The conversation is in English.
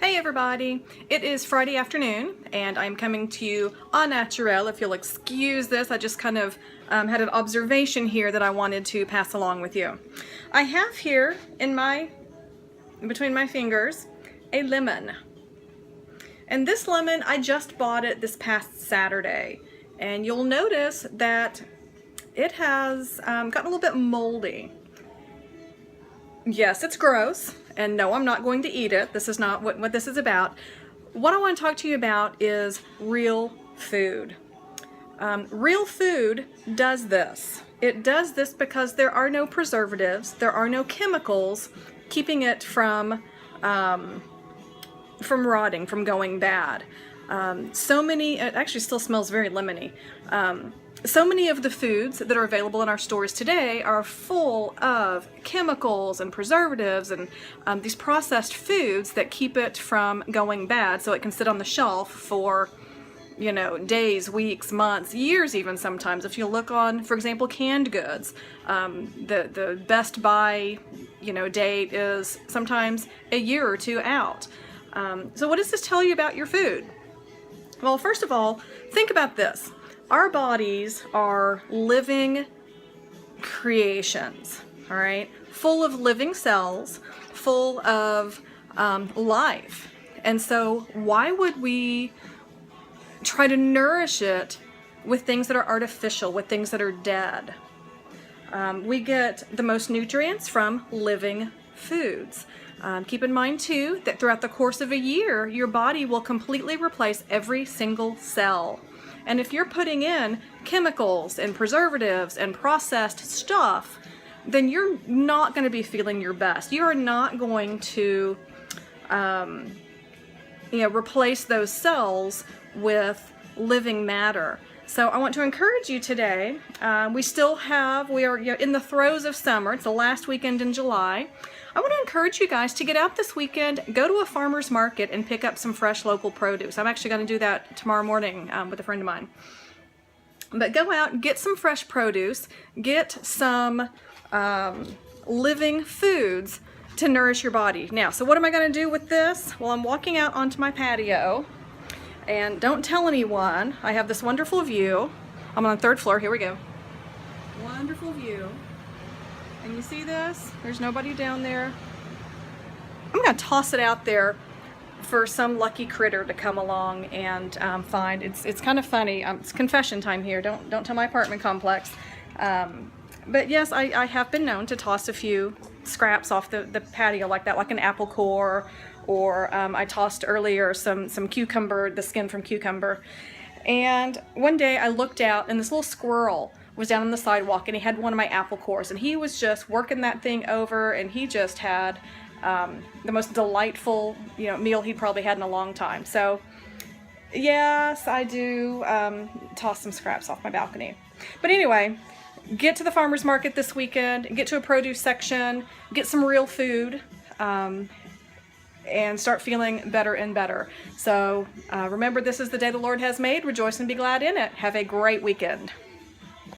Hey everybody, it is Friday afternoon and I'm coming to you au naturel. If you'll excuse this, I just kind of had an observation here that I wanted to pass along with you. I have here in between my fingers a lemon. And this lemon, I just bought it this past Saturday. And you'll notice that it has gotten a little bit moldy. Yes, it's gross, and no, I'm not going to eat it. This is not what this is about. What I want to talk to you about is real food. Real food does this. It does this because there are no preservatives, there are no chemicals keeping it from rotting, from going bad. It actually still smells very lemony. So many of the foods that are available in our stores today are full of chemicals and preservatives and these processed foods that keep it from going bad so it can sit on the shelf for, you know, days, weeks, months, years even sometimes. If you look on, for example, canned goods, the best buy, date is sometimes a year or two out. So what does this tell you about your food? Well, first of all, think about this. Our bodies are living creations, all right? Full of living cells, full of life. And so why would we try to nourish it with things that are artificial, with things that are dead? We get the most nutrients from living foods. Keep in mind too that throughout the course of a year, your body will completely replace every single cell. And if you're putting in chemicals and preservatives and processed stuff, then you're not going to be feeling your best. You are not going to, replace those cells with living matter. So I want to encourage you today. We are in the throes of summer. It's the last weekend in July. I want to encourage you guys to get out this weekend, go to a farmer's market and pick up some fresh local produce. I'm actually going to do that tomorrow morning with a friend of mine. But go out, get some fresh produce, get some living foods to nourish your body. Now, so what am I going to do with this? Well, I'm walking out onto my patio, and don't tell anyone. I have this wonderful view. I'm on the third floor. Here we go. Wonderful view. And you see this? There's nobody down there. I'm going to toss it out there for some lucky critter to come along and find. It's kind of funny. It's confession time here. Don't tell my apartment complex. But yes, I have been known to toss a few scraps off the patio like that, like an apple core, or I tossed earlier some cucumber, the skin from cucumber. And one day I looked out and this little squirrel was down on the sidewalk and he had one of my apple cores and he was just working that thing over, and he just had the most delightful meal he'd probably had in a long time. So yes, I do toss some scraps off my balcony. But anyway, get to the farmer's market this weekend, get to a produce section, get some real food, and start feeling better and better. So remember, this is the day the Lord has made. Rejoice and be glad in it. Have a great weekend.